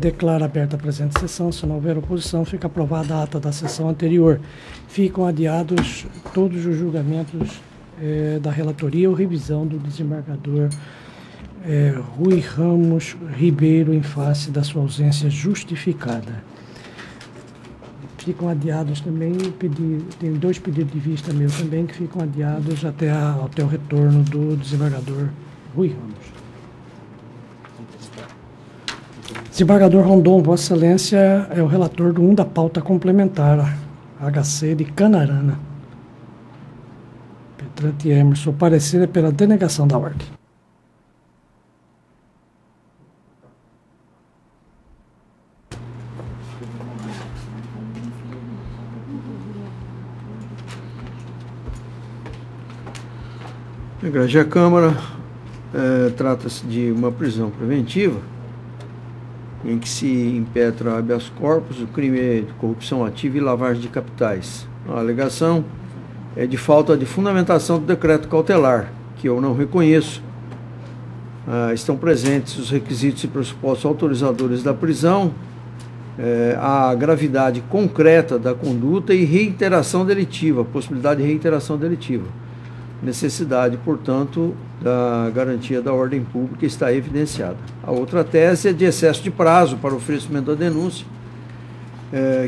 declara aberta a presente sessão. Se não houver oposição, fica aprovada a ata da sessão anterior. Ficam adiados todos os julgamentos da relatoria ou revisão do desembargador Rui Ramos Ribeiro, em face da sua ausência justificada. Ficam adiados também, tem 2 pedidos de vista meu também, que ficam adiados até o retorno do desembargador Rui Ramos. Desembargador Rondon, Vossa Excelência é o relator do 1 da pauta complementar, HC de Canarana. Petrante Emerson, o parecer é pela denegação da ordem. Grande a Câmara, trata-se de uma prisão preventiva em que se impetra habeas corpus, o crime de corrupção ativa e lavagem de capitais. A alegação é de falta de fundamentação do decreto cautelar, que eu não reconheço. Estão presentes os requisitos e pressupostos autorizadores da prisão, a gravidade concreta da conduta e reiteração delitiva, possibilidade de reiteração delitiva. Necessidade, portanto, da garantia da ordem pública está evidenciada. A outra tese é de excesso de prazo para oferecimento da denúncia,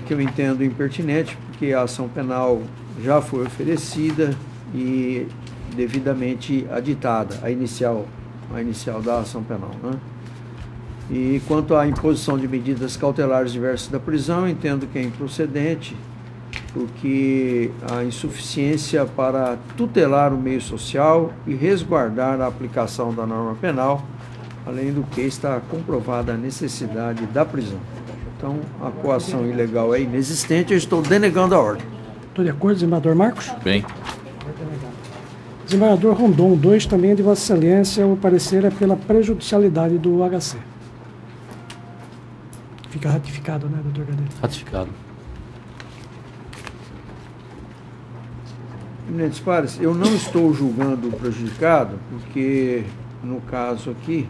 que eu entendo impertinente, porque a ação penal já foi oferecida e devidamente aditada, a inicial da ação penal, né? E quanto à imposição de medidas cautelares diversas da prisão, eu entendo que é improcedente, porque a insuficiência para tutelar o meio social e resguardar a aplicação da norma penal, além do que está comprovada a necessidade da prisão. Então, a coação ilegal é inexistente, eu estou denegando a ordem. Estou de acordo, desembargador Marcos? Bem. Desembargador Rondon, 2 também é de Vossa Excelência, o parecer é pela prejudicialidade do HC. Fica ratificado, né, doutor Gadelha? Ratificado. Eminentes pares, eu não estou julgando o prejudicado, porque, no caso aqui,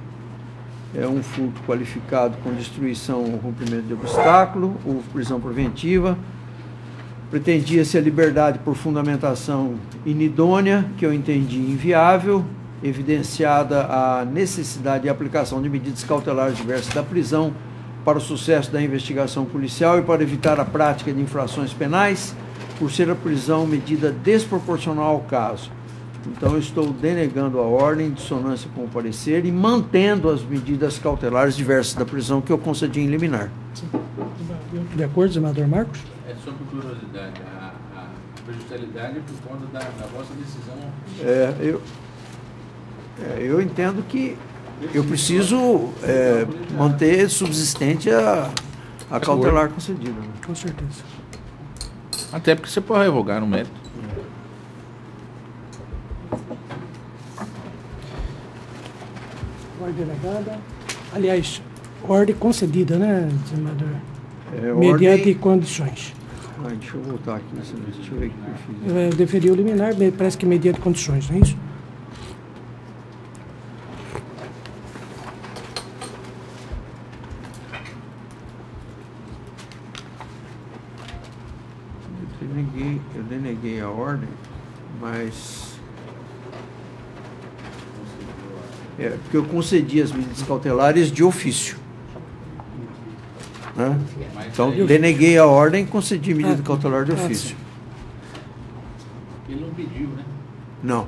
é um furto qualificado com destruição ou rompimento de obstáculo, ou prisão preventiva. Pretendia-se a liberdade por fundamentação inidônea, que eu entendi inviável, evidenciada a necessidade de aplicação de medidas cautelares diversas da prisão para o sucesso da investigação policial e para evitar a prática de infrações penais, por ser a prisão medida desproporcional ao caso. Então, eu estou denegando a ordem, em dissonância com o parecer, e mantendo as medidas cautelares diversas da prisão que eu concedi em liminar. Sim. De acordo, desembargador Marcos? É só por curiosidade, a prejudicialidade é por conta da vossa decisão. Eu entendo que eu preciso manter subsistente a cautelar concedida. Né? Com certeza. Até porque você pode revogar no mérito. Ordem delegada. Aliás, ordem concedida, né, desembargador? Mediante ordem... condições. Deixa eu voltar aqui, deixa eu ver o que eu fiz. Eu deveria o liminar, parece que mediante condições, não é isso? Eu deneguei a ordem, mas porque eu concedi as medidas cautelares de ofício, né? Então, deneguei a ordem e concedi medida cautelar de ofício. Ele não pediu, né? Não.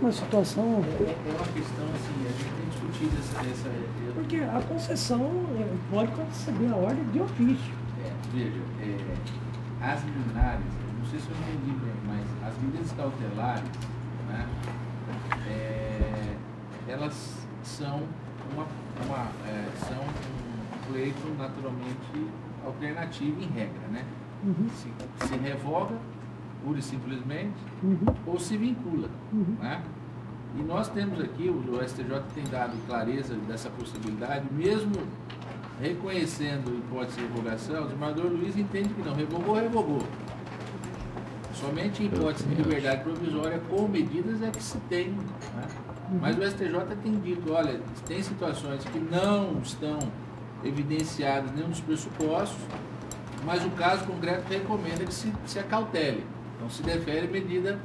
Uma situação... É uma questão assim, a gente tem discutido essa porque a concessão pode conceder a ordem de ofício. Veja, as liminares, não sei se eu entendi bem, mas as medidas cautelares, né, elas são são um pleito naturalmente alternativo em regra, né? Uhum. Se revoga, pura e simplesmente, ou se vincula, né? E nós temos aqui, o STJ tem dado clareza dessa possibilidade, mesmo reconhecendo a hipótese de revogação, o desembargador Luiz entende que não, revogou. Somente em hipótese de liberdade provisória com medidas é que se tem, né, Mas o STJ tem dito, olha, tem situações que não estão evidenciadas nenhum dos pressupostos, mas o caso concreto recomenda que se acautele. Então se defere medida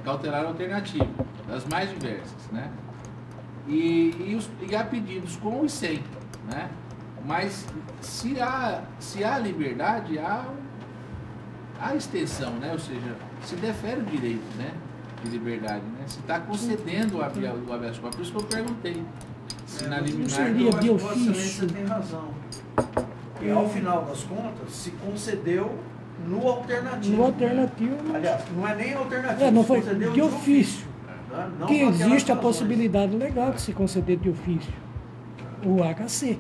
cautelar alternativa, das mais diversas, né? E há pedidos com e sem, né? Mas se há liberdade, há extensão, né? Ou seja, se defere o direito, né, de liberdade, né? Se está concedendo o habeas corpus. Por isso que eu perguntei se na liminar... seria de ofício. Você tem razão. E ao final das contas, se concedeu no alternativo. No alternativo. Aliás, não é nem alternativo, não foi concedeu de ofício. Não Que com aquelas existe a razões. possibilidade legal de se conceder de ofício. O HC.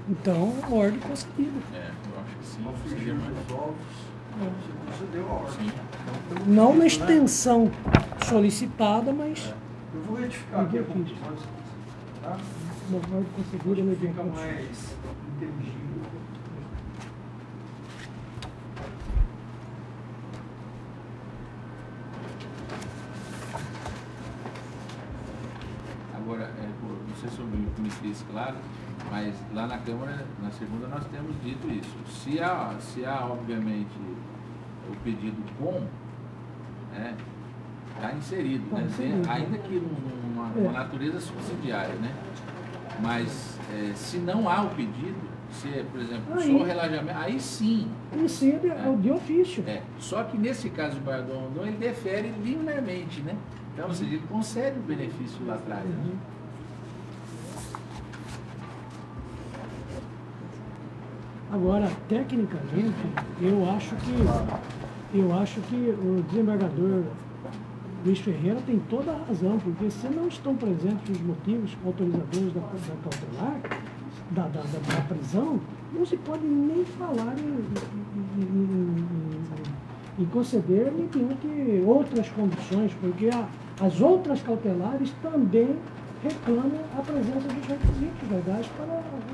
Então, ordem concedida. eu acho que sim. Confligir os ovos, se concedeu a ordem. Não na extensão solicitada, mas Eu vou retificar aqui a conclusão, tá? uma ordem concedida mediante Fica mais inteligível. Agora, não sei se eu me fiz claro, mas lá na Câmara, na segunda, nós temos dito isso. Se há obviamente, o pedido com, está inserido, né? Ainda que numa natureza subsidiária, né? Mas se não há o pedido, se é, por exemplo, só o relaxamento, aí sim. e sim é o de ofício. Só que nesse caso do Bardon, ele defere linearmente, né? Então, ou seja, ele concede o benefício lá atrás. Né? Agora, tecnicamente, eu acho que o desembargador Luiz Ferreira tem toda a razão, porque se não estão presentes os motivos autorizadores da cautelar, da prisão, não se pode nem falar em conceder mediante outras condições, porque as outras cautelares também reclamam a presença dos requisitos legais para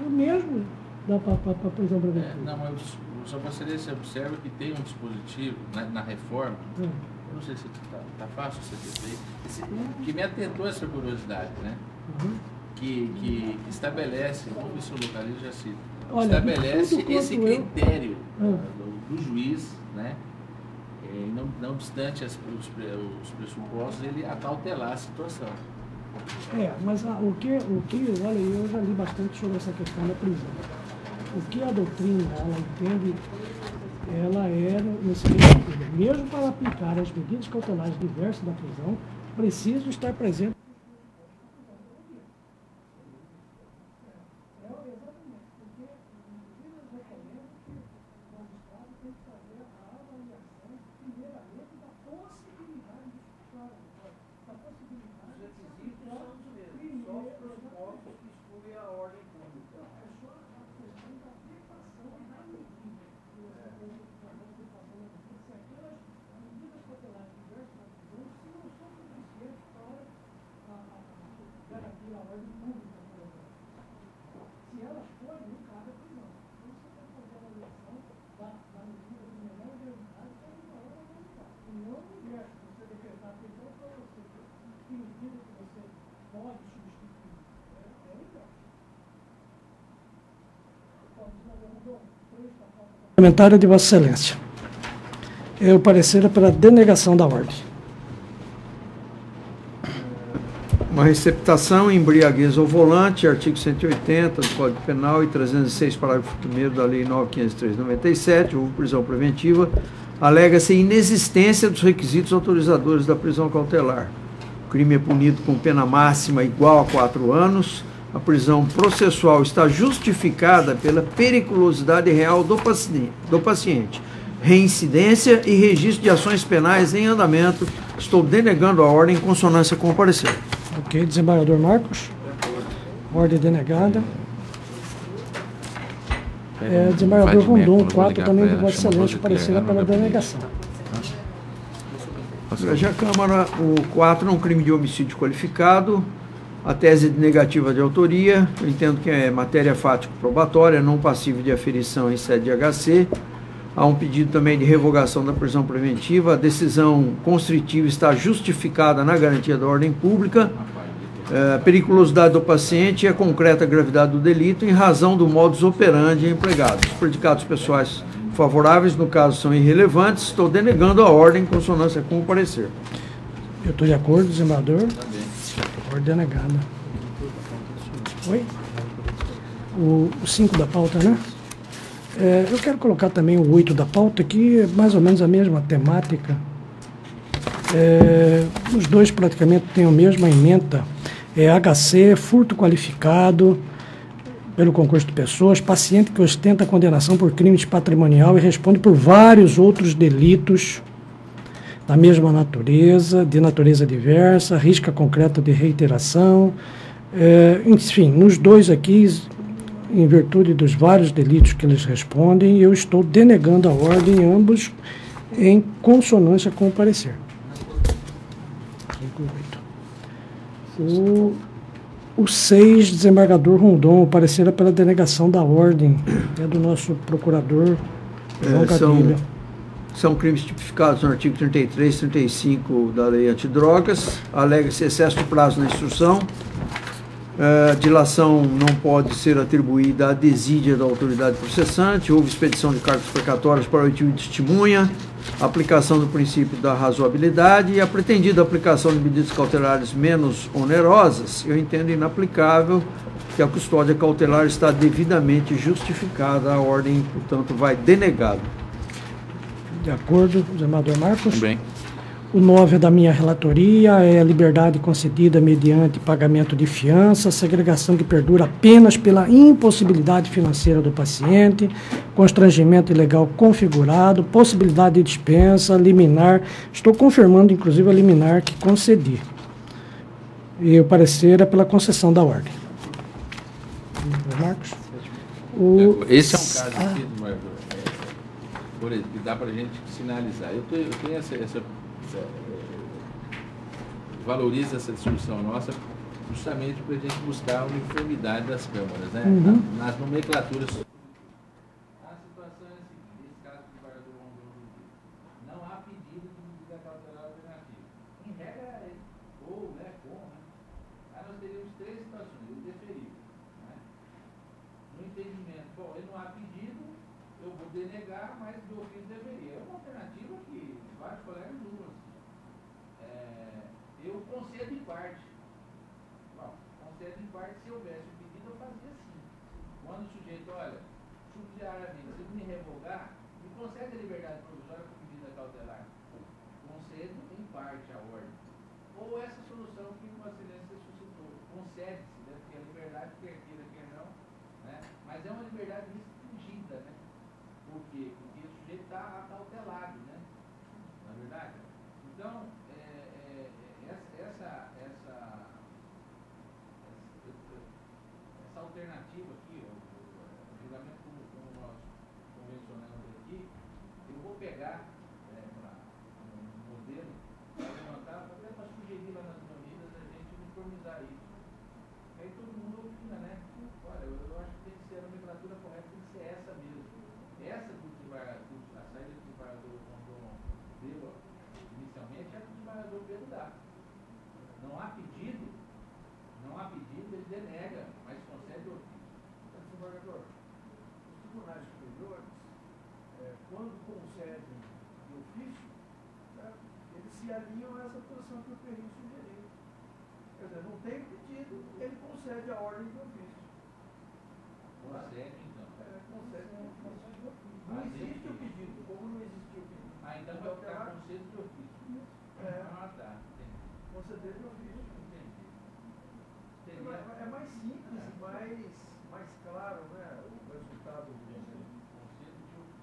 o mesmo para a prisão preventiva. Não, mas só gostaria que você observa que tem um dispositivo na reforma, eu não sei se está fácil você ter feito, que me atentou essa curiosidade, né? Que estabelece, vamos ver se eu localizo já cito, estabelece esse critério do juiz, né? Não obstante os pressupostos, ele acautelar a situação. Mas o que, olha, eu já li bastante sobre essa questão da prisão. O que a doutrina, ela entende, ela é no seguinte sentido: mesmo para aplicar as medidas cautelares diversas da prisão, preciso estar presente. Comentário de Vossa Excelência. O parecer é para denegação da ordem. Uma receptação, embriaguez ao volante, artigo 180 do Código Penal e 306, parágrafo 1º da Lei 9.503/97, houve prisão preventiva, alega-se inexistência dos requisitos autorizadores da prisão cautelar. O crime é punido com pena máxima igual a 4 anos. A prisão processual está justificada pela periculosidade real do paciente, reincidência e registro de ações penais em andamento. Estou denegando a ordem em consonância com o parecer. Ok, desembargador Marcos. Ordem denegada. Desembargador Rondon, 4, também de Vossa Excelência, parecer pela denegação. Já Câmara, o 4 é um crime de homicídio qualificado. A tese de negativa de autoria, eu entendo que é matéria fático probatória, não passível de aferição em sede de HC. Há um pedido também de revogação da prisão preventiva. A decisão constritiva está justificada na garantia da ordem pública, periculosidade do paciente e a concreta gravidade do delito em razão do modus operandi empregado. Os predicados pessoais favoráveis, no caso, são irrelevantes. Estou denegando a ordem em consonância com o parecer. Eu estou de acordo, desembargador. Também. Ordem denegada. Oi? O 5 da pauta, né? Eu quero colocar também o 8 da pauta, que é mais ou menos a mesma temática. Os dois praticamente têm a mesma ementa. HC, furto qualificado pelo concurso de pessoas, paciente que ostenta condenação por crime patrimonial e responde por vários outros delitos da mesma natureza, de natureza diversa, risca concreta de reiteração. Enfim, nos dois aqui, em virtude dos vários delitos que eles respondem, eu estou denegando a ordem, ambos em consonância com o parecer. O 6, desembargador Rondon, o parecer é pela denegação da ordem, é do nosso procurador João Cadilha. São crimes tipificados no artigo 33 e 35 da Lei Antidrogas. Alega-se excesso de prazo na instrução. Dilação não pode ser atribuída à desídia da autoridade processante. Houve expedição de cargos precatórios para oitiva de testemunha. Aplicação do princípio da razoabilidade e a pretendida aplicação de medidas cautelares menos onerosas, eu entendo inaplicável, que a custódia cautelar está devidamente justificada, a ordem, portanto, vai denegada. De acordo, desembargador Marcos? Também. O 9 é da minha relatoria, é a liberdade concedida mediante pagamento de fiança, segregação que perdura apenas pela impossibilidade financeira do paciente, constrangimento ilegal configurado, possibilidade de dispensa, liminar. Estou confirmando, inclusive, a liminar que concedi. E o parecer é pela concessão da ordem. Marcos? Esse é um caso aqui, por exemplo, que dá para a gente sinalizar. Eu tenho essa valoriza essa discussão nossa justamente para a gente buscar a uniformidade das câmaras, né? Nas nomenclaturas. A situação é a seguinte: nesse caso do desembargador Rondon, não há pedido de medida cautelar alternativa. Em regra, ou, né, com, né? Aí nós teríamos três situações: o deferível, né? No entendimento, bom, ele não há pedido, eu vou denegar, mas do ofício deveria. É uma alternativa que vários colegas usam. Eu concedo em parte. Bom, concedo em parte, se houvesse o pedido, eu fazia assim. Quando o sujeito, olha, subsidiariamente, se me revogar, me concede a liberdade provisória com medida cautelar. Concedo em parte a ordem. Ou essa solução que uma excelência suscitou. Concede-se, né? Porque a liberdade quer queira, quer não, né? Mas é uma liberdade restringida, né? Por quê? Porque o sujeito está acautelado, né? Não é verdade? Então, essa alternativa aqui, o julgamento como nós convencionamos aqui, eu vou pegar um modelo para levantar, para sugerir lá nas unidas a gente uniformizar isso. Aí todo mundo opina, né? Olha, eu acho que tem que ser a nomenclatura correta, tem que ser essa mesmo. Essa a saída do desembargador Rondon deu inicialmente é do desembargador Pedro dá. Não há pedido, ele denega, mas concede o ofício. Desembargador, os tribunais superiores, quando concedem o ofício, eles se alinham a essa posição que o Perrin sugeriu. Quer dizer, não tem pedido, ele concede a ordem de ofício. Concede, então. Concede a ordem de ofício. Não existe o pedido, como não existiu o pedido. Então vai ficar concedo de ofício. Tá. Conceder de ofício. É mais simples e mais claro, né, o resultado do conceito de ofício.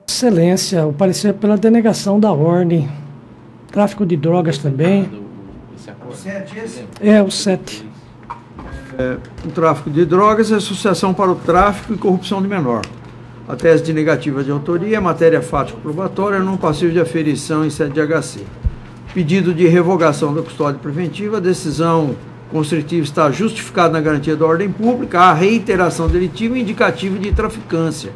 Excelência, o parecer pela denegação da ordem. Tráfico de drogas também. O 7, esse? É, o 7. O tráfico de drogas é associação para o tráfico e corrupção de menor. A tese de negativa de autoria é matéria fática probatória não passível de aferição em sede de HC. Pedido de revogação da custódia preventiva, decisão constritivo está justificado na garantia da ordem pública, a reiteração delitiva e indicativo de traficância,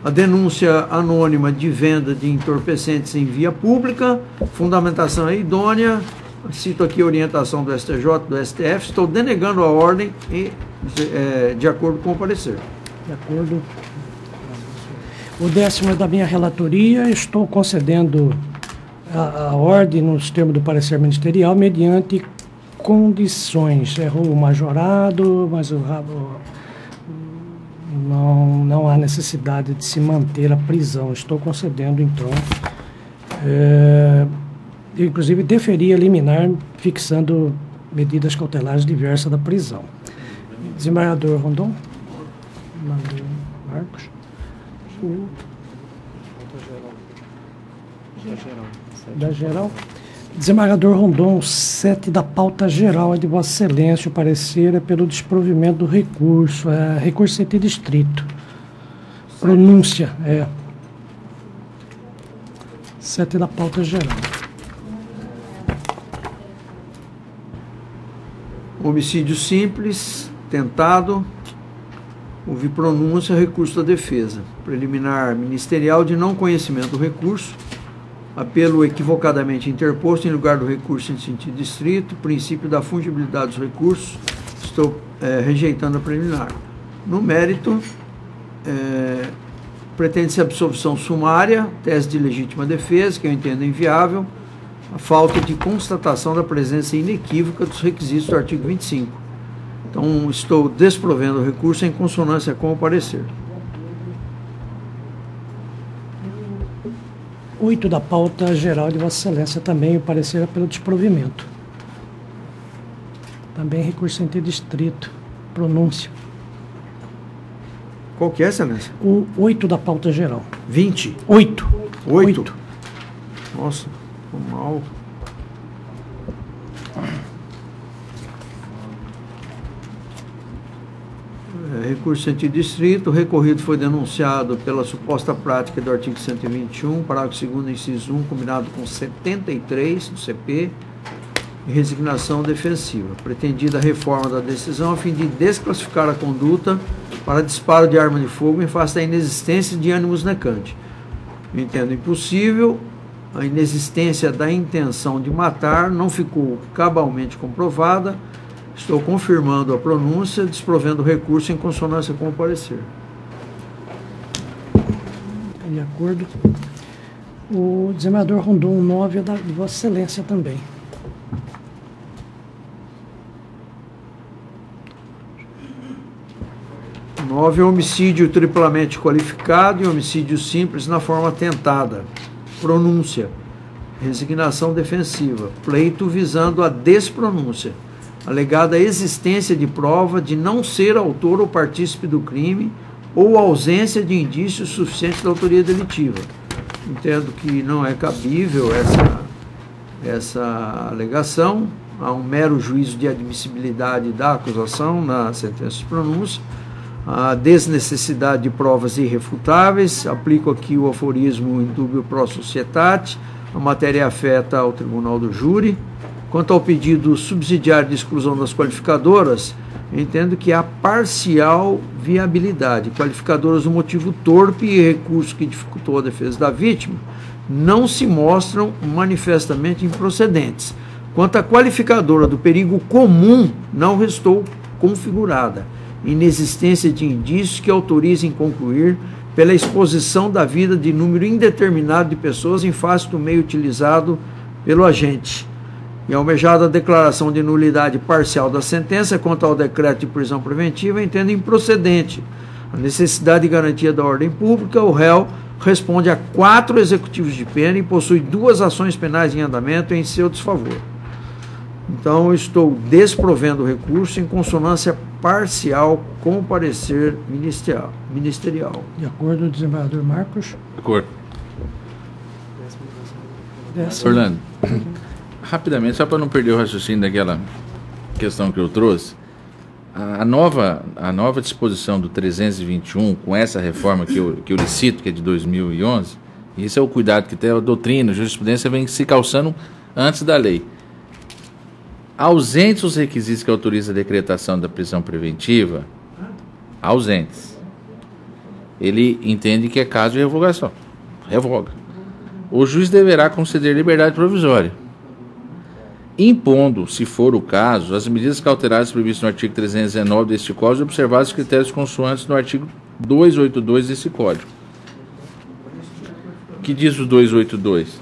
a denúncia anônima de venda de entorpecentes em via pública, fundamentação é idônea, cito aqui a orientação do STJ, do STF, estou denegando a ordem de acordo com o parecer. De acordo. O 10º é da minha relatoria, estou concedendo a ordem nos termos do parecer ministerial mediante condições. Errou o majorado, mas não há necessidade de se manter a prisão. Estou concedendo, então, eu, inclusive, deferia liminar, fixando medidas cautelares diversas da prisão. Desembargador Rondon? Marcos? Da geral. Desembargador Rondon, 7 da pauta geral é de Vossa Excelência. O parecer é pelo desprovimento do recurso. Recurso sem ter distrito. Pronúncia, 7 da pauta geral. Homicídio simples, tentado, houve pronúncia, recurso da defesa. Preliminar ministerial de não conhecimento do recurso, apelo equivocadamente interposto em lugar do recurso em sentido estrito, princípio da fungibilidade dos recursos, estou rejeitando a preliminar. No mérito, pretende-se absolvição sumária, tese de legítima defesa, que eu entendo inviável, a falta de constatação da presença inequívoca dos requisitos do artigo 25. Então, estou desprovendo o recurso em consonância com o parecer. 8 da pauta geral de Vossa Excelência também, o parecer é pelo desprovimento. Também recurso sem ter distrito. Pronúncia. Qual que é, Excelência? O 8 da pauta geral. 20? 8. 8. Nossa, tô mal. Recurso em sentido estrito, o recorrido foi denunciado pela suposta prática do artigo 121, parágrafo 2º, inciso 1, combinado com 73 do CP, e resignação defensiva. Pretendida a reforma da decisão a fim de desclassificar a conduta para disparo de arma de fogo em face da inexistência de ânimos necante. Eu entendo impossível, a inexistência da intenção de matar não ficou cabalmente comprovada. Estou confirmando a pronúncia, desprovendo o recurso em consonância com o parecer. De acordo. O desembargador Rondon, 9 é de Vossa Excelência também. É homicídio triplamente qualificado e homicídio simples na forma tentada. Pronúncia. Resignação defensiva. Pleito visando a despronúncia. Alegada a existência de prova de não ser autor ou partícipe do crime ou ausência de indícios suficientes da autoria delitiva. Entendo que não é cabível essa alegação. Há um mero juízo de admissibilidade da acusação na sentença de pronúncia. A desnecessidade de provas irrefutáveis. Aplico aqui o aforismo in dubio pro societate. A matéria afeta ao tribunal do júri. Quanto ao pedido subsidiário de exclusão das qualificadoras, eu entendo que há parcial viabilidade. Qualificadoras do motivo torpe e recurso que dificultou a defesa da vítima não se mostram manifestamente improcedentes. Quanto à qualificadora do perigo comum, não restou configurada. Inexistência de indícios que autorizem concluir pela exposição da vida de número indeterminado de pessoas em face do meio utilizado pelo agente. E almejada a declaração de nulidade parcial da sentença quanto ao decreto de prisão preventiva, entendo improcedente a necessidade de garantia da ordem pública. O réu responde a 4 executivos de pena e possui 2 ações penais em andamento em seu desfavor. Então, estou desprovendo o recurso em consonância parcial com o parecer ministerial. De acordo, desembargador Marcos. De acordo. Orlando, rapidamente, só para não perder o raciocínio daquela questão que eu trouxe, a nova disposição do 321, com essa reforma que eu lhe cito, que é de 2011, e esse é o cuidado que tem a doutrina, a jurisprudência vem se calçando antes da lei. Ausentes os requisitos que autorizam a decretação da prisão preventiva, ausentes, ele entende que é caso de revogação. Revoga. O juiz deverá conceder liberdade provisória, impondo, se for o caso, as medidas cautelares previstas no artigo 319 deste Código e observados os critérios consoantes no artigo 282 desse Código. O que diz o 282?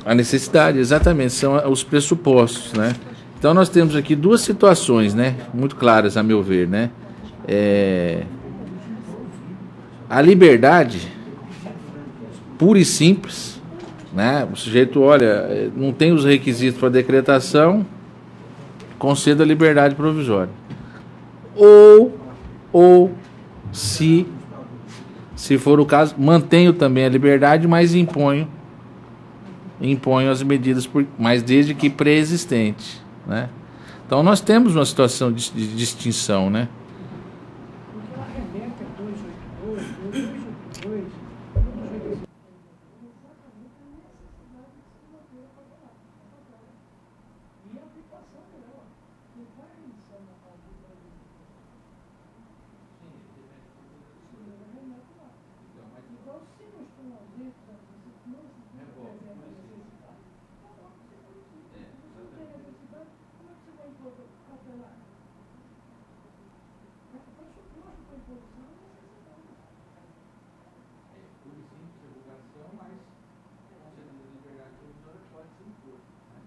A necessidade, exatamente, são os pressupostos, né? Então nós temos aqui duas situações, né, muito claras a meu ver, né? A liberdade pura e simples, né? O sujeito, olha, não tem os requisitos para decretação, conceda a liberdade provisória. Ou se for o caso, mantenho também a liberdade, mas imponho as medidas, mas desde que pré-existente, né? Então nós temos uma situação de distinção, né? Porque ela remete a 282, 282, exatamente a necessidade de se manter a cautelar. E a aplicação dela, não vai a remissão na parte do Brasil. Igual se não estão ausentes, não se apresenta a necessidade. Então, se não tem necessidade, como é que você vai impor cautelar? Pressuposto para imposição é necessidade. Pura e simples revogação, mas concedendo a liberdade provisória pode ser imposto, né?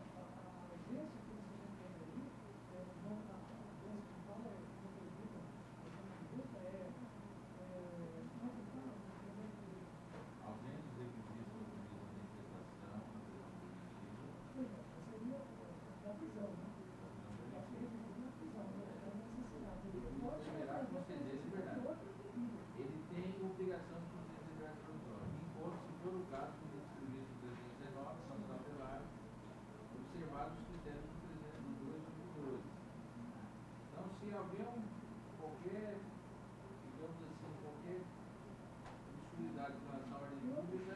A agência que você já tem aí, a agência que fala, não acredita, como é que fala? Ausentes requisitos autorizam a decretação, Seria da prisão, né? Da prisão, da necessidade. Ele pode deverá conceder liberdade. Ele tem obrigação de conceder liberdade provisória, enquanto, se for o caso, no serviço 319, são cautelares, observados os critérios do 302 e do 12. Então, se houver qualquer, digamos assim, qualquer disponibilidade com relação à ordem pública,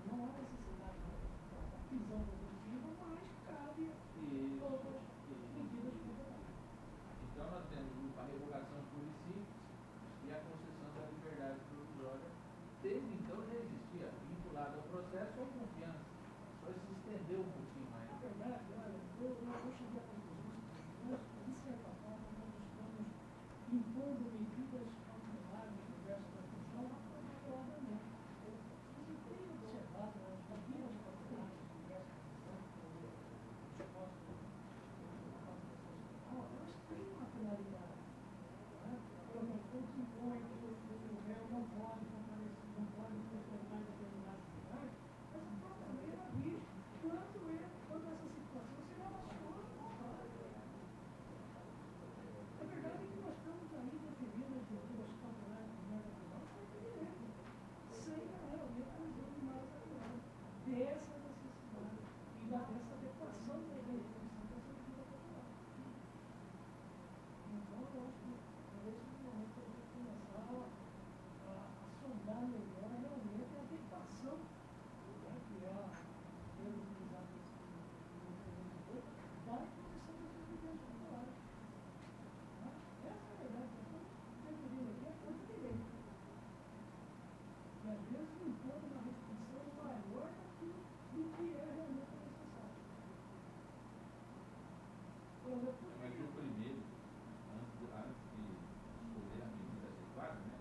não há necessidade da prisão preventiva, mas cabe outras medidas cautelares. então nós temos a revogação pura e simples e a concessão da liberdade provisória. Desde então já existia, vinculado ao processo ou confiança, só se estendeu um pouquinho mais. Na verdade, olha, eu cheguei à conclusão seguinte: nós, de certa forma, nós estamos impondo medidas cautelares diversas da prisão apropriadamente. Você tem observado as medidas cautelares diversas da prisão, dispostas no Código Penal, elas têm uma finalidade. Por exemplo, quando se impõe que o réu não pode comparecer, não pode frequentar determinados lugares, essa própria lei ela diz quando essa situação se relaciona com o trabalho. É verdade que nós estamos aí definindo as medidas cautelares de merda penal sem direito, sem realmente fazer mais atual dessa necessidade e dessa adequação da legislação dessa medida cautelar. Então, eu acho que nesse momento a gente começar a sondar melhor realmente a adequação, né, que é a termo utilizado da imposição dessas medidas cautelares. Essa é a verdade. Nós estamos definindo aqui a coisa direito. E às vezes impondo uma restrição maior do que é realmente necessário. Por exemplo, Mas o primeiro, antes de escolher a medida adequada, né?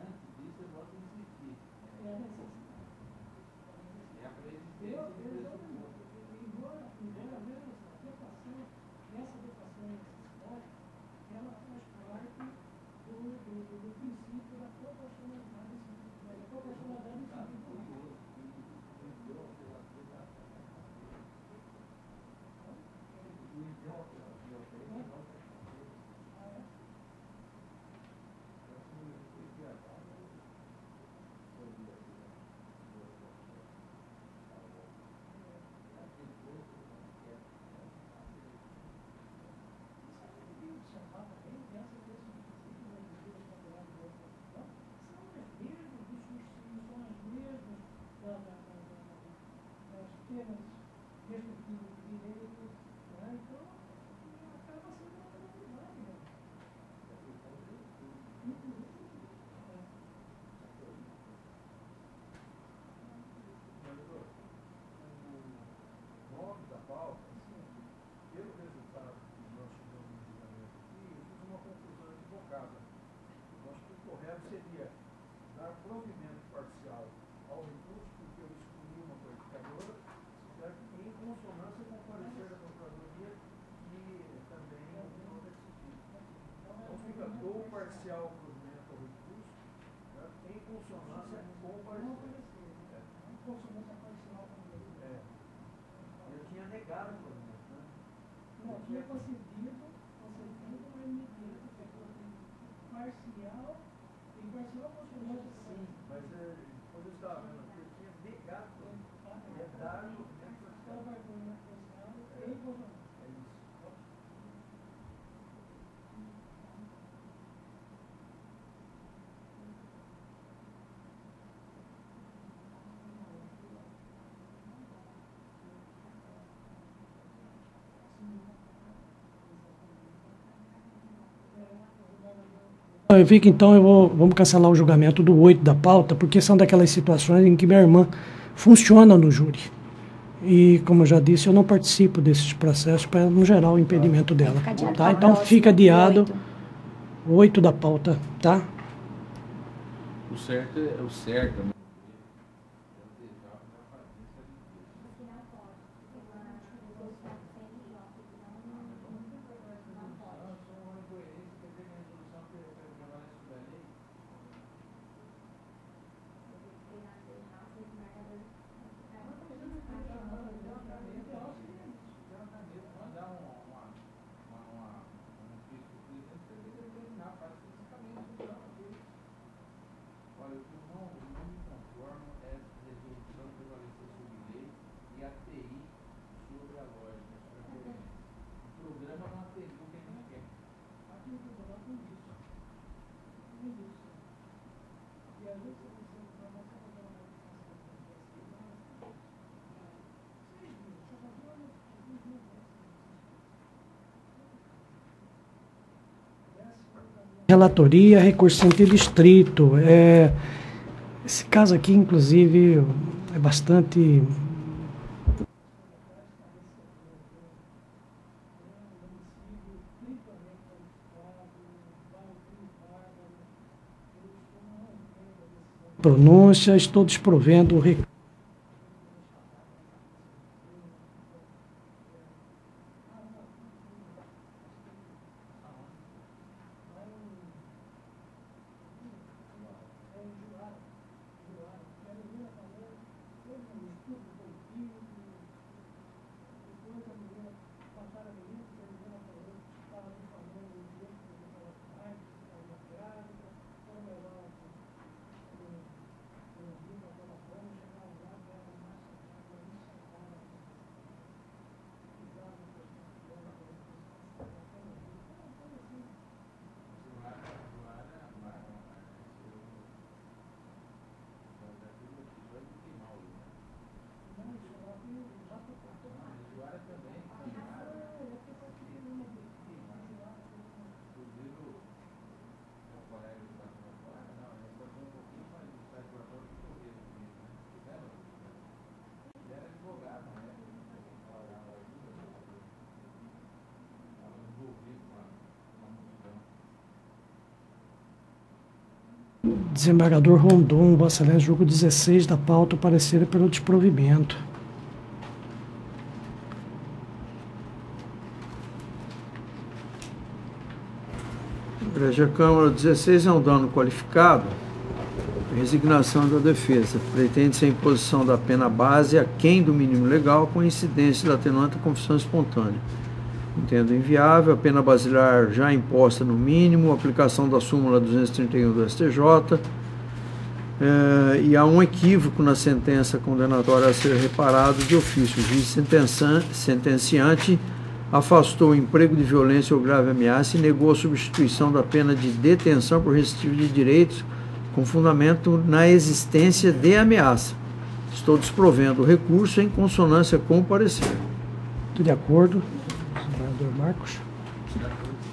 Antes disso, eu volto a insistir. é a necessidade. É a preexistência do pressuposto. Embora mesmo essa adequação e necessidade, ela faz parte do princípio da proporcionalidade civil. Da proporcionalidade civil. Observar também parcial provimento ao recurso, né, em consonância com o parecer. Eu tinha negado o provimento, né? Não, tinha concedido, mas medida, parcial, tem parcial consonância. Sim, mas quando eu estava vendo aqui, eu tinha negado o provimento. Negado o provimento parcial. É isso. Eu vi que então vamos cancelar o julgamento do 8 da pauta, porque são daquelas situações em que minha irmã funciona no júri. E, como eu já disse, eu não participo desses processos para não gerar o impedimento dela. Tá? Então fica adiado o 8 da pauta, tá? O certo é o certo. Olha, o que eu não me conformo é a resolução prevaleceu sobre lei e a TI sobre a lógica. O programa não atendeu o que a gente quer. Aqui no tribunal tem isso. Tem isso. E às vezes você não vai fazer uma Relatoria, recurso em sentido estrito. Esse caso aqui, inclusive, é bastante... pronúncia, estou desprovendo o recurso. Desembargador Rondon, Vossa Excelência, julgo 16 da pauta, o parecer é pelo desprovimento. Breja Câmara 16 é um dano qualificado. Resignação da defesa. Pretende-se a imposição da pena base aquém do mínimo legal com incidência da atenuante da confissão espontânea. Entendo inviável a pena basilar já imposta no mínimo, aplicação da súmula 231 do STJ, e há um equívoco na sentença condenatória a ser reparado de ofício. O juiz sentenciante afastou o emprego de violência ou grave ameaça e negou a substituição da pena de detenção por restritivo de direitos com fundamento na existência de ameaça. Estou desprovendo o recurso em consonância com o parecer. Estou de acordo. Marcos.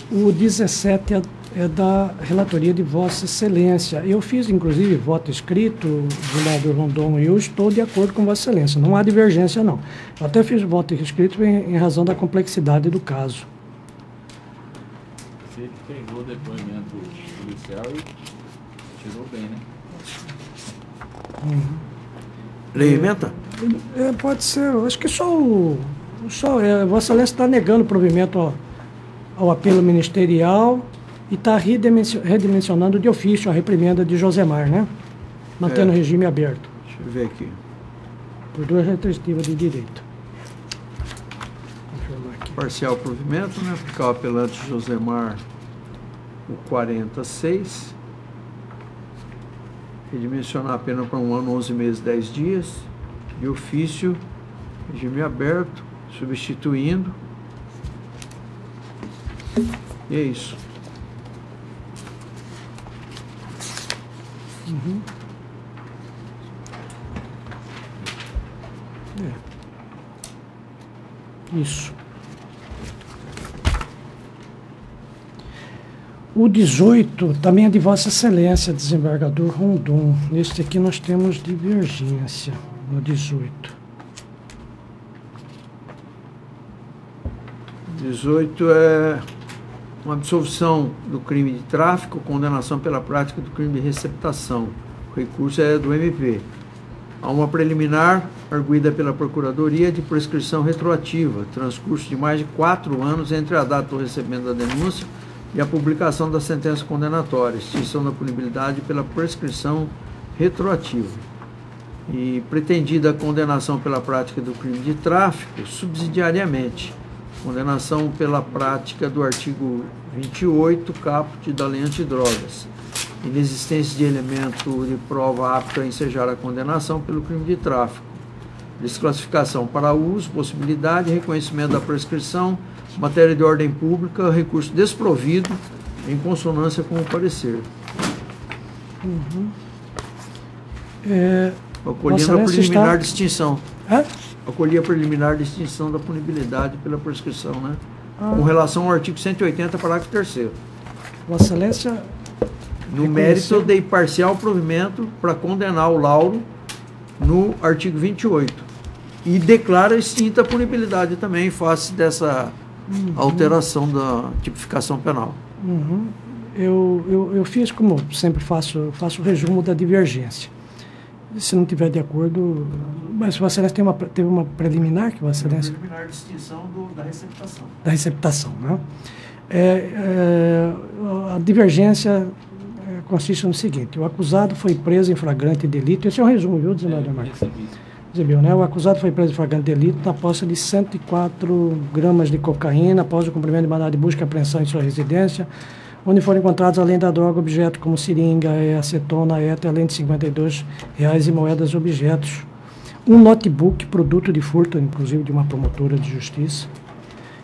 O 17 é da relatoria de Vossa Excelência. Eu fiz, inclusive, voto escrito do lado do Rondon e eu estou de acordo com Vossa Excelência. Não há divergência, não. Eu até fiz voto escrito em razão da complexidade do caso. Você pegou o depoimento policial e tirou bem, né? Lei ementa? Pode ser. Eu acho que Vossa Excelência está negando o provimento ao apelo ministerial E está redimensionando de ofício a reprimenda de Josemar, né? Mantendo o regime aberto. Deixa eu ver aqui. Por 2 restritivas de direito. Aqui. Parcial provimento, né? Aplicar o apelante Josemar o 46. Redimensionar a pena para 1 ano, 11 meses, 10 dias. De ofício, regime aberto, substituindo. E é isso. Uhum. Isso. O 18 também é de Vossa Excelência, desembargador Rondon. Neste aqui nós temos divergência, no 18. 18 é uma absolvição do crime de tráfico, condenação pela prática do crime de receptação. O recurso é do MP. Há uma preliminar arguida pela Procuradoria de prescrição retroativa, transcurso de mais de 4 anos entre a data do recebimento da denúncia e a publicação da sentença condenatória, extinção da punibilidade pela prescrição retroativa. E pretendida a condenação pela prática do crime de tráfico, subsidiariamente, condenação pela prática do artigo 28, caput da Lei Antidrogas, inexistência de elemento de prova apto a ensejar a condenação pelo crime de tráfico, desclassificação para uso, possibilidade, reconhecimento da prescrição, matéria de ordem pública, recurso desprovido, em consonância com o parecer. Uhum. Acolhendo a preliminar está... de extinção. Acolher a preliminar de extinção da punibilidade pela prescrição, né? Com relação ao artigo 180, parágrafo 3º. Vossa Excelência... No mérito, eu dei parcial provimento para condenar o Lauro no artigo 28. E declara extinta a punibilidade também em face dessa alteração da tipificação penal. Uhum. Eu fiz, como sempre faço o resumo da divergência. Se não tiver de acordo... Mas Vossa Excelência teve uma preliminar que Vossa Excelência... Preliminar de extinção da receptação. Da receptação, né? A divergência consiste no seguinte: o acusado foi preso em flagrante delito. Esse é um resumo, viu, desembargador Marcos? Recebeu, né? O acusado foi preso em flagrante delito na posse de 104 gramas de cocaína após o cumprimento de mandado de busca e apreensão em sua residência, onde foram encontrados, além da droga, objetos como seringa, acetona, éter, além de R$52 em moedas e objetos. Um notebook, produto de furto, inclusive de uma promotora de justiça,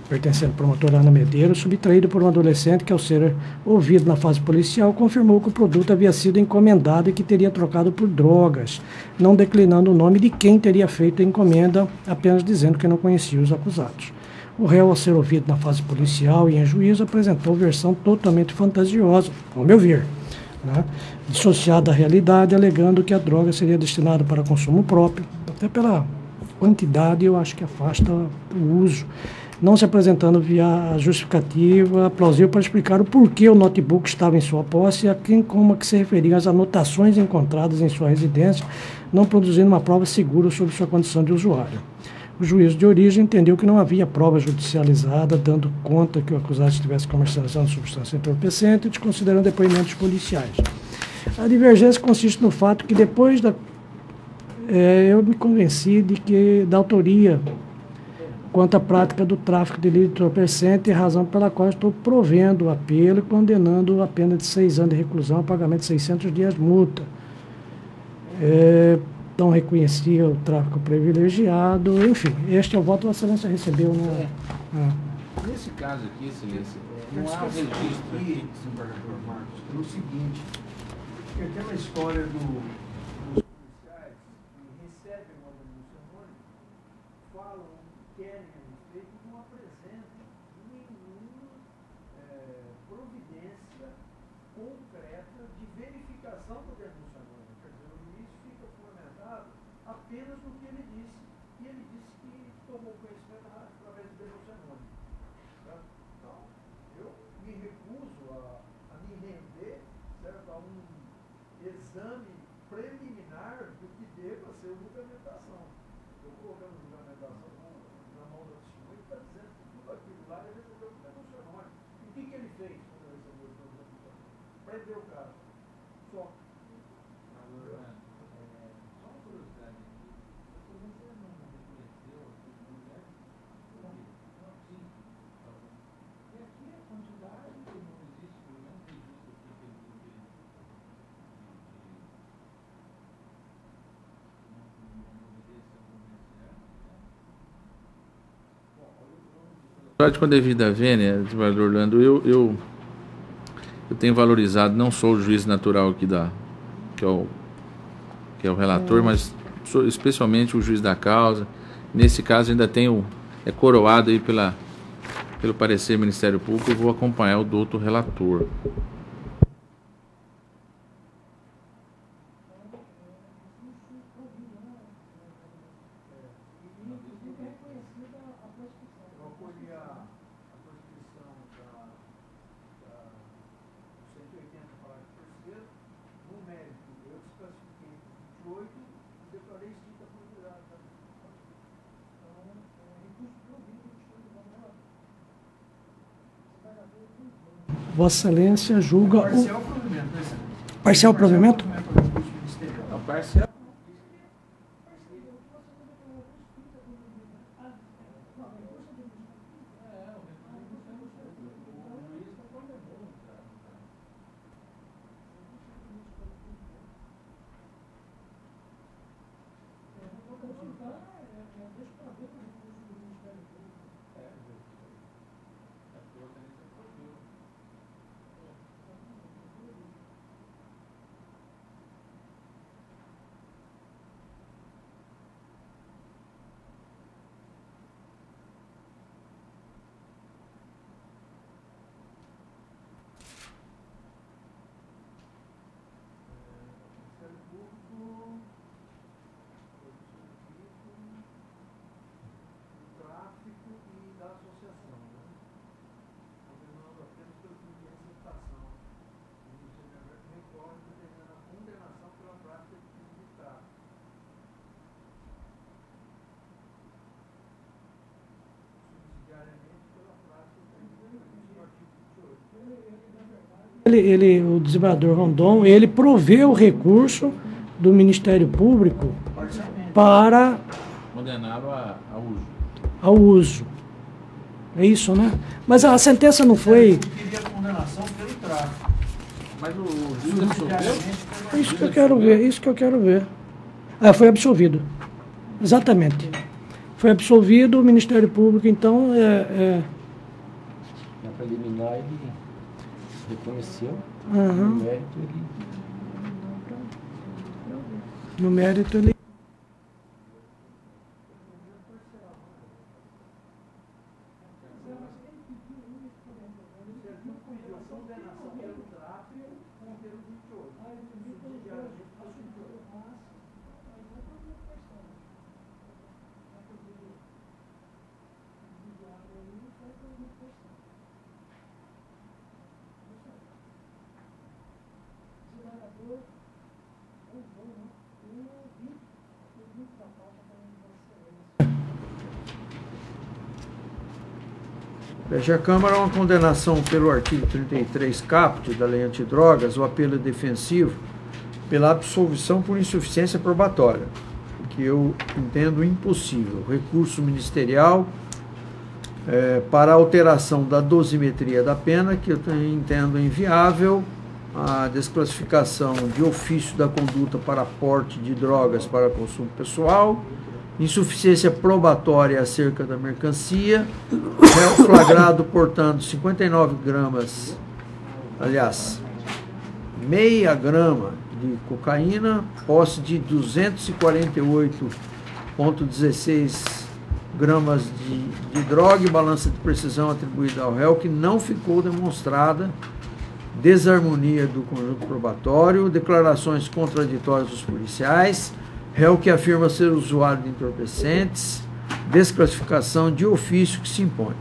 pertencendo à promotora Ana Medeiros, subtraído por um adolescente que, ao ser ouvido na fase policial, confirmou que o produto havia sido encomendado e que teria trocado por drogas, não declinando o nome de quem teria feito a encomenda, apenas dizendo que não conhecia os acusados. O réu, ao ser ouvido na fase policial e em juízo, apresentou versão totalmente fantasiosa, ao meu ver, né, dissociada da realidade, alegando que a droga seria destinada para consumo próprio, até pela quantidade, eu acho que afasta o uso, não se apresentando via justificativa plausível para explicar o porquê o notebook estava em sua posse, a quem como que se referiam as anotações encontradas em sua residência, não produzindo uma prova segura sobre sua condição de usuário. O juízo de origem entendeu que não havia prova judicializada, dando conta que o acusado estivesse comercializando substância entorpecente, desconsiderando depoimentos policiais. A divergência consiste no fato que depois eu me convenci da autoria quanto à prática do tráfico de ilícito entorpecente, razão pela qual estou provendo o apelo e condenando a pena de 6 anos de reclusão a pagamento de 600 dias de multa. Não reconhecia o tráfico privilegiado, enfim, este é o voto que a Excelência recebeu. Né? Nesse caso aqui, Excelência, não há registro aqui, desembargador Marcos, pelo seguinte, porque tem uma história dos policiais que recebem uma denúncia anônima, falam, querem a respeito e não apresentam nenhuma providência concreta de verificação da denúncia anônima. Quer dizer, o juiz fica fundamentado apenas no que ele disse. E ele disse que tomou conhecimento através de denúncia anônima. Tá? Então, eu me recuso a me render, certo, a um exame preliminar do que deva ser a julgamentação. Eu colocando julgamentação na mão da testemunha, está dizendo que tudo aquilo lá ele recebeu por denúncia anônima. E o que ele fez quando ele recebeu por denúncia vai ver o caso. Só. Com a devida vênia, desembargador Orlando, eu tenho valorizado não só o juiz natural aqui que é o relator, mas especialmente o juiz da causa. Nesse caso ainda é coroado aí pelo parecer do Ministério Público. Eu vou acompanhar o doutor relator. Vossa Excelência julga Parcial provimento, né? Parcial provimento? Parcial. O desembargador Rondon, ele provê o recurso do Ministério Público para Condenado ao uso. É isso, né? Mas a sentença não foi... Queria condenação pelo tráfico. Mas o juiz absolveu? É isso que eu quero ver, isso que eu quero ver. Ah, foi absolvido. Exatamente. Foi absolvido, o Ministério Público, então, Na preliminar ele reconheceu, Aham. no mérito ele no mérito ele... Feche a Câmara, uma condenação pelo artigo 33 caput da Lei Antidrogas, o apelo defensivo pela absolvição por insuficiência probatória, que eu entendo impossível. Recurso ministerial para alteração da dosimetria da pena, que eu entendo inviável. A desclassificação de ofício da conduta para porte de drogas para consumo pessoal, insuficiência probatória acerca da mercancia, réu flagrado portando 59 gramas, aliás, meia grama de cocaína, posse de 248,16 gramas de droga e balança de precisão atribuída ao réu, que não ficou demonstrada desarmonia do conjunto probatório, declarações contraditórias dos policiais, réu que afirma ser usuário de entorpecentes, desclassificação de ofício que se impõe.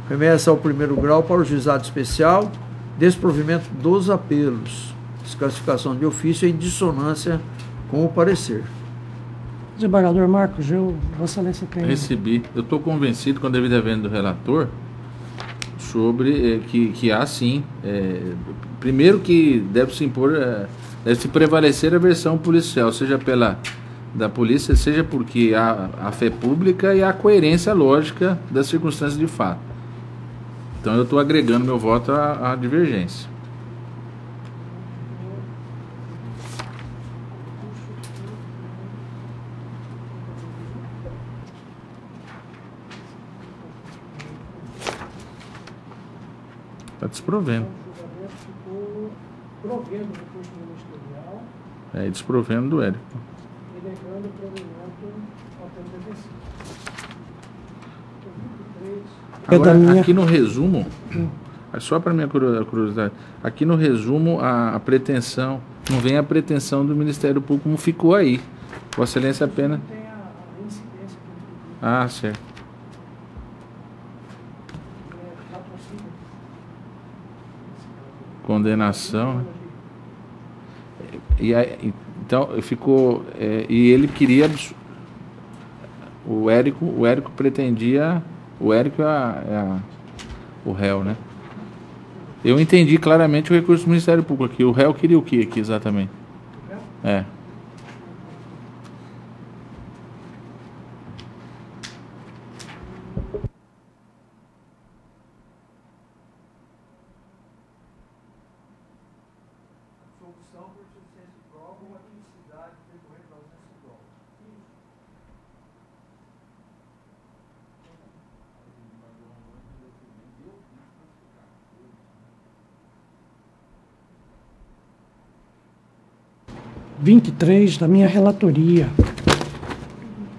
Remessa ao primeiro grau para o juizado especial, desprovimento dos apelos, desclassificação de ofício em dissonância com o parecer. Desembargador Marcos, Vossa Excelência tem... Recebi. Eu estou convencido, com a devida vênia do relator, sobre que há sim. Primeiro que deve se impor, deve se prevalecer a versão policial, seja da polícia, seja porque há a fé pública e a coerência lógica das circunstâncias de fato. Então eu estou agregando meu voto à divergência. Está desprovendo. Ficou provendo o recurso ministerial. E desprovendo do Érico. E negando o provimento ao tempo defensivo. Agora, aqui no resumo, só para minha curiosidade, aqui no resumo a pretensão, não vem a pretensão do Ministério Público como ficou aí. Vossa Excelência apenas. Tem a incidência que ele pediu. Ah, certo. Condenação, né? Então ficou. E ele queria. O Érico pretendia. O Érico o réu, né? Eu entendi claramente o recurso do Ministério Público aqui. O réu queria o que aqui exatamente? É. Solução por suficiência de prova ou a tipicidade decorrente da ausência de prova. Isso. 23 da minha relatoria.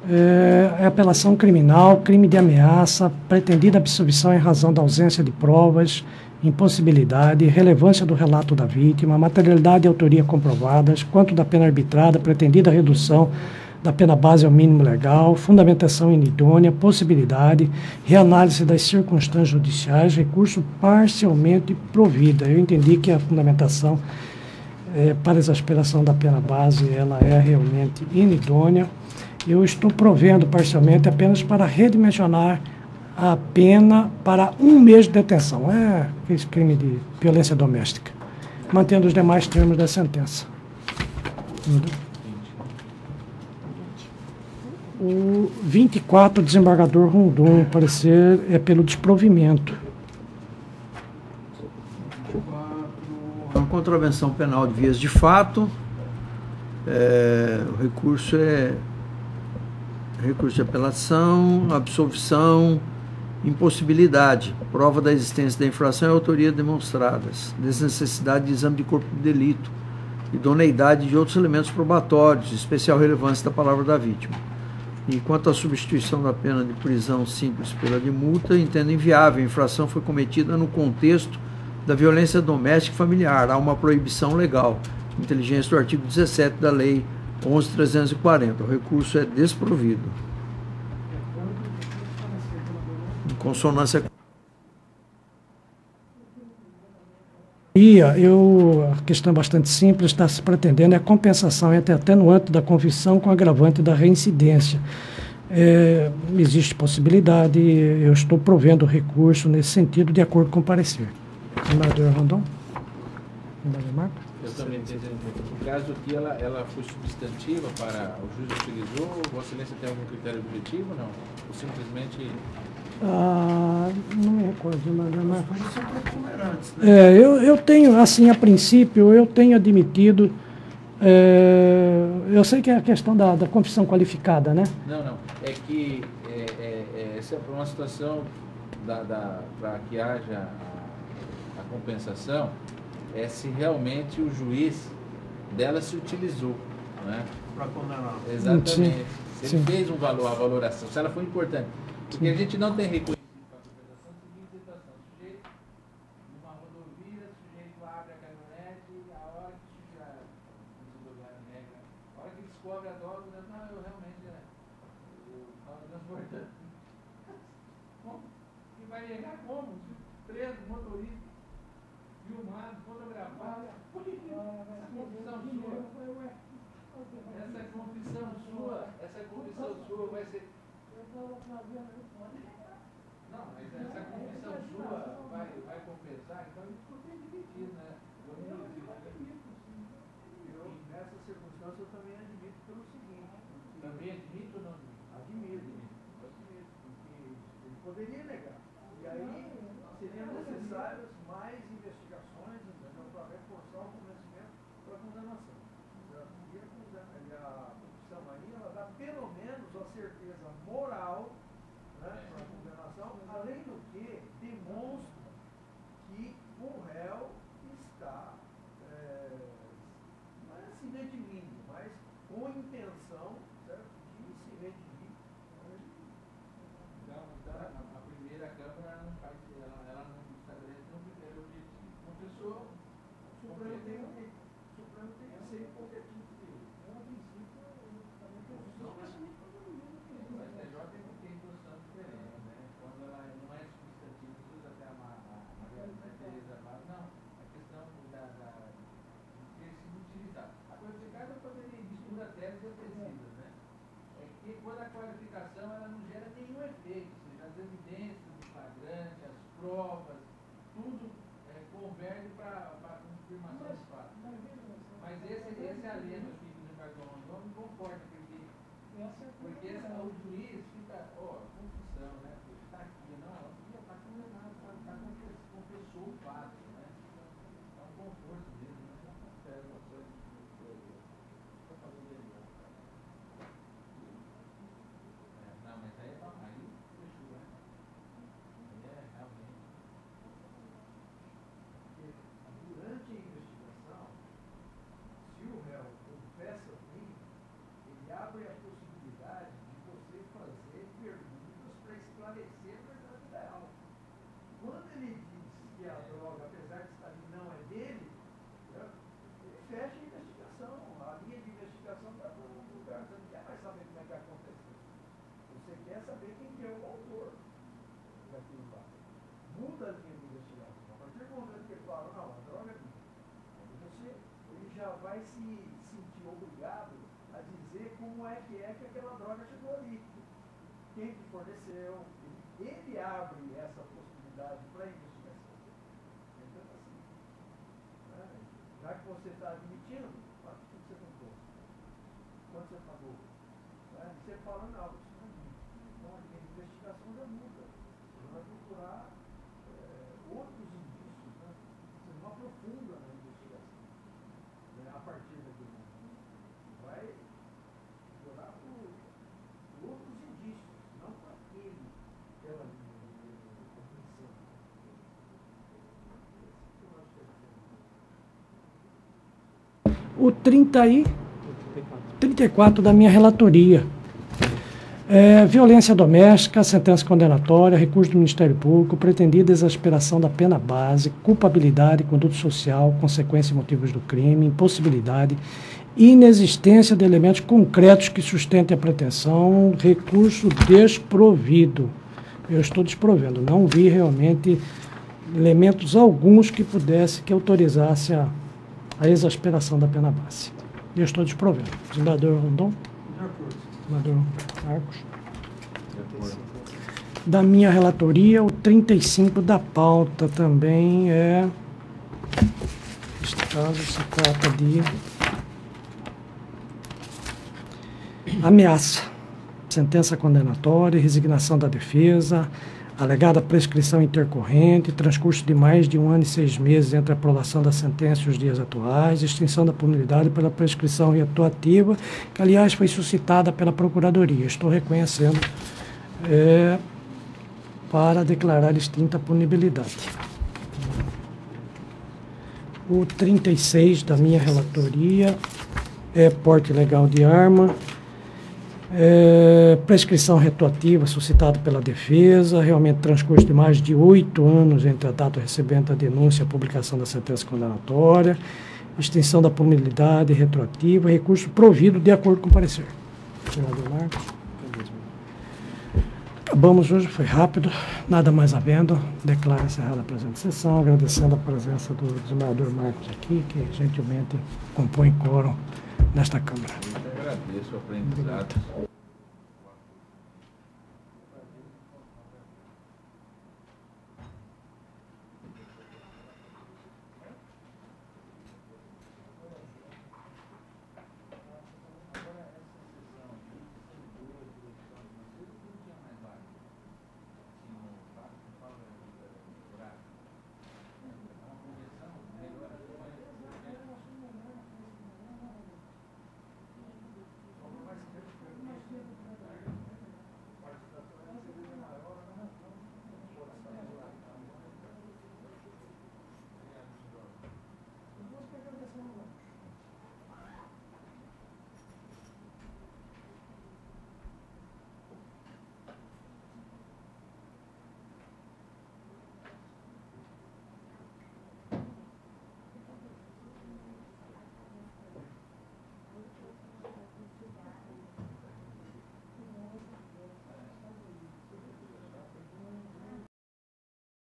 É apelação criminal, crime de ameaça, pretendida absolvição em razão da ausência de provas, impossibilidade, relevância do relato da vítima, materialidade e autoria comprovadas, quanto da pena arbitrada, pretendida redução da pena base ao mínimo legal, fundamentação inidônea, possibilidade, reanálise das circunstâncias judiciais, recurso parcialmente provida. Eu entendi que a fundamentação para a exasperação da pena base ela é realmente inidônea. Eu estou provendo parcialmente apenas para redimensionar a pena para 1 mês de detenção. Esse crime de violência doméstica, mantendo os demais termos da sentença. O 24, desembargador Rondon, parecer é pelo desprovimento. Uma contravenção penal de vias de fato. O recurso de apelação, absolvição, impossibilidade, prova da existência da infração e autoria demonstradas, desnecessidade de exame de corpo de delito, idoneidade de outros elementos probatórios, especial relevância da palavra da vítima. E quanto à substituição da pena de prisão simples pela de multa, entendo inviável. A infração foi cometida no contexto da violência doméstica e familiar. Há uma proibição legal, inteligência do artigo 17 da Lei 11.340. O recurso é desprovido. Em consonância com... A questão é bastante simples, está se pretendendo a compensação entre atenuante da confissão com agravante da reincidência. Existe possibilidade, eu estou provendo o recurso nesse sentido, de acordo com o parecer. Senador Rondon? Senador Marco? Eu também entendi. No caso aqui, ela foi substantiva para o juiz utilizou. Vossa Excelência tem algum critério objetivo, não? Ou simplesmente... não me recordo, Senador Marco. Eu tenho, assim, a princípio, eu tenho admitido... eu sei que é a questão da confissão qualificada, né? Não. É que essa é uma situação para que haja a compensação, se realmente o juiz dela se utilizou, né? Para condenar. Exatamente. Sim. Se ele fez a valoração, se ela foi importante. Porque a gente não tem reconhecido para a compensação a seguinte situação. O sujeito, numa rodovia, o sujeito abre a caminhonete, a hora que a hora que descobre a droga, eu realmente estava transportando. Bom, e vai negar como? Preso, motorista, filmado, fotografado. Essa confissão sua vai ser... Não, mas essa confissão sua vai vai compensar, então eles não têm admitido, né? Nessa circunstância, eu também admito pelo seguinte. Também admito ou não? Admito. Porque ele poderia negar. E aí seriam necessárias mais investigações, entendeu, para reforçar o convencimento para a condenação. E a confissão aí, ela dá pelo menos a certeza moral, né, para a condenação, além do que demonstra que o réu está, não é se redimindo, mas com intenção, certo, de se redimir. Então a primeira Câmara não faz, ela não estabelece um primeiro objetivo. Confessou, O Supremo tem aceito o objetivo dele. A princípio, também tem o STJ tem posição diferente, né? Quando ela não é substantiva, usa até a Maria Tereza fala, não, a questão de ter sido utilizado. A qualificada poderia mistura teses e antecidas, né? É que quando a qualificação ela não gera nenhum efeito, ou seja, as evidências do flagrante, as provas, tudo converge para a confirmação do fato. Mas esse alento aqui que o desembargador Rondon não concorda, porque o juiz fica, confissão, né? Está aqui, não, está condenado, confessou o fato, né? É um conforto mesmo, né? Não, mas aí fechou, né? Aí realmente. Durante a investigação, se o réu confessa o crime, ele abre a possibilidade de você fazer perguntas para esclarecer a verdade real. Quando ele diz que a droga, apesar de estar ali, não é dele, né, ele fecha a investigação. A linha de investigação está no lugar. Você não quer mais saber como é que aconteceu. Você quer saber quem que é o autor daquilo lá. Muda a linha de investigação. A partir do momento que ele fala, não, a droga é minha, ele já vai se sentir obrigado a dizer como é que aquela droga chegou ali. Quem que forneceu. Ele abre essa possibilidade para a investigação. Então, assim, né? Já que você está admitindo, o que você comprou? Quanto você pagou? Né? E você fala, não, isso não é minha. Então, a linha de investigação já muda. Você vai procurar outros indícios, né? Você não aprofunda na investigação, né? A partir daquele momento. Vai explorar por outros indícios, não para aquela compreensão. O 34 da minha relatoria. Violência doméstica, sentença condenatória, recurso do Ministério Público, pretendida exasperação da pena base, culpabilidade, conduta social, consequência e motivos do crime, impossibilidade, inexistência de elementos concretos que sustentem a pretensão, recurso desprovido. Eu estou desprovendo, não vi realmente elementos alguns que autorizasse a exasperação da pena base. Eu estou desprovendo. Desembargador Rondon? Desembargador Marcos? Da minha relatoria, o 35 da pauta também neste caso, se trata de ameaça, sentença condenatória, resignação da defesa, alegada prescrição intercorrente, transcurso de mais de 1 ano e 6 meses entre a aprovação da sentença e os dias atuais, extinção da punibilidade pela prescrição retroativa, que, aliás, foi suscitada pela Procuradoria. Estou reconhecendo para declarar extinta a punibilidade. O 36 da minha relatoria porte ilegal de arma, prescrição retroativa suscitada pela defesa, realmente transcurso de mais de 8 anos entre a data recebendo a denúncia e a publicação da sentença condenatória, extinção da punibilidade retroativa, recurso provido de acordo com o parecer. Senador Marcos. Acabamos hoje, foi rápido, nada mais havendo, declaro encerrada a presente sessão, agradecendo a presença do desembargador Marcos aqui, que gentilmente compõe quórum nesta Câmara. Eu agradeço o aprendizado.